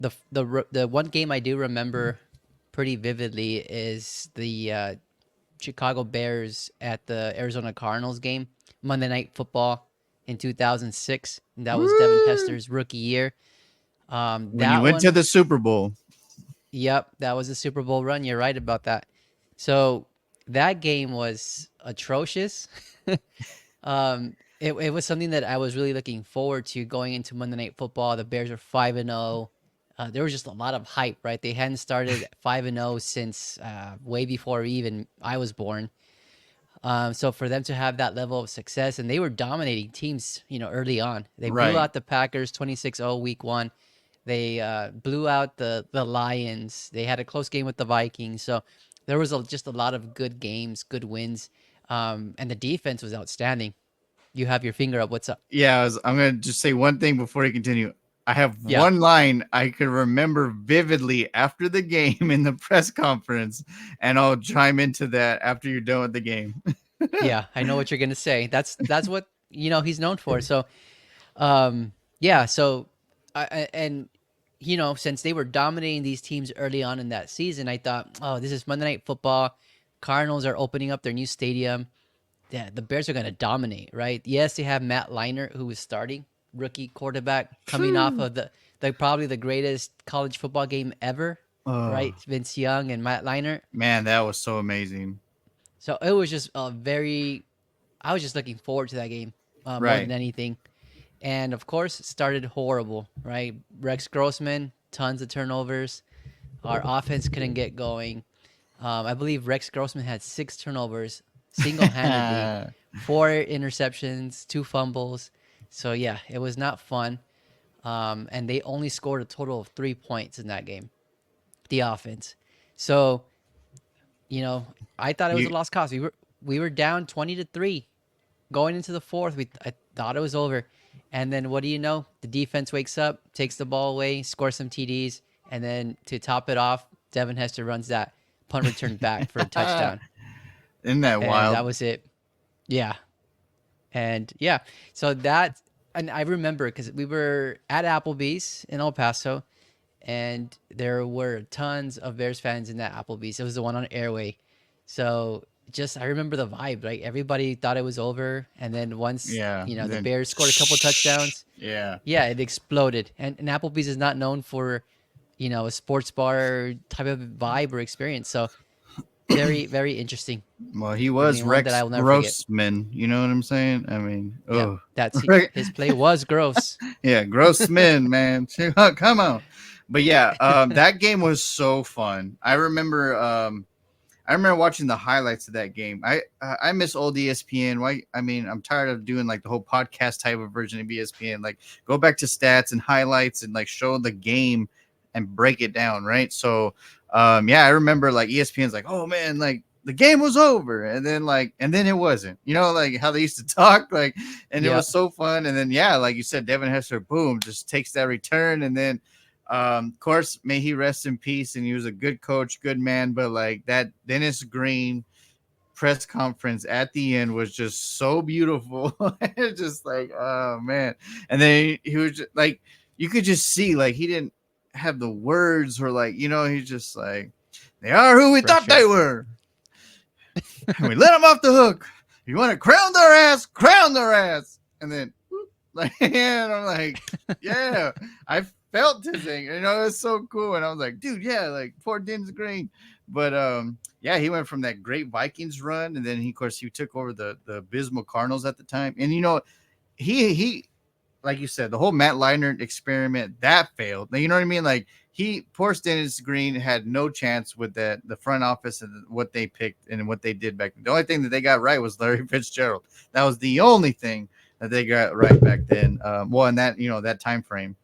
The one game I do remember pretty vividly is the Chicago Bears at the Arizona Cardinals game, Monday Night Football in 2006. And that was Devin Woo! Hester's rookie year. When you That went to one, the Super Bowl. yep, that was a Super Bowl run. You're right about that. So that game was atrocious. It was something that I was really looking forward to going into Monday Night Football. The Bears are 5-0. There was just a lot of hype, right? They hadn't started 5-0 since way before even I was born. So for them to have that level of success, and they were dominating teams, early on. They blew Right. out the Packers 26-0 week one. They blew out the Lions. They had a close game with the Vikings. So there was just a lot of good games, good wins, and the defense was outstanding. You have your finger up. What's up? Yeah, I'm gonna just say one thing before you continue. I have Yeah, one line I could remember vividly after the game in the press conference, and I'll chime into that after you're done with the game. yeah. I know what you're gonna say. That's what he's known for. So, yeah. So, and since they were dominating these teams early on in that season, I thought, oh, this is Monday Night Football. Cardinals are opening up their new stadium. Yeah, the Bears are gonna dominate, right? Yes, they have Matt Leinart, who was starting, rookie quarterback, coming off of the probably the greatest college football game ever, Oh right? Vince Young and Matt Leinart. man, that was so amazing. So it was just I was just looking forward to that game more than Right. anything. And of course, it started horrible, right? Rex Grossman, tons of turnovers. Our offense couldn't get going. I believe Rex Grossman had 6 turnovers single handedly, 4 interceptions, 2 fumbles. So yeah, it was not fun. And they only scored a total of 3 points in that game, the offense. So, you know, I thought it was a you lost cause. We were down 20-3 going into the fourth. I thought it was over. And then what do you know? The defense wakes up, takes the ball away, scores some TDs, and then to top it off, Devin Hester runs that punt return back for a touchdown. Isn't that And that wild? was it. Yeah. And yeah, so that, and I remember because we were at Applebee's in El Paso, and there were tons of Bears fans in that Applebee's. It was the one on Airway. So just, I remember the vibe. Like everybody thought it was over. And then once, Yeah. the Then Bears scored a couple touchdowns, yeah. yeah, it exploded. And Applebee's is not known for, a sports bar type of vibe or experience. So very, very interesting. Well, he I was mean, one that I Rex will never forget. Grossman. You know what I'm saying? I mean, Yeah, oh, right. his play was gross. Yeah, Grossman, man. Come on. But yeah, that game was so fun. I remember watching the highlights of that game. I miss old ESPN. Why? I mean, I'm tired of doing like the whole podcast type of version of ESPN. Like, go back to stats and highlights and like show the game and break it down, right? So, yeah, I remember like ESPN's like, oh man, like the game was over, and then it wasn't. You know, like how they used to talk, like, and it Yeah, was so fun. And then yeah, like you said, Devin Hester, boom, just takes that return, and then of course, may he rest in peace. And he was a good coach, good man. But like that Dennis Green press conference at the end was just so beautiful. It's just like, oh man. And then he was just, like, you could just see like he didn't have the words, or like, he's just like, they are who we thought they frustrated. were. And we let them off the hook. If you want to crown their ass, crown their ass. And then like, and I'm like, yeah, I felt his anger. It's so cool. And I was like, dude, yeah, like poor Dennis Green. But yeah, he went from that great Vikings run, and then of course he took over the abysmal Cardinals at the time. And he like you said, the whole Matt Leinart experiment that failed. You know what I mean? Like poor Dennis Green had no chance with the front office and what they picked and what they did back then. The only thing that they got right was Larry Fitzgerald. That was the only thing that they got right back then. Well, in that that time frame.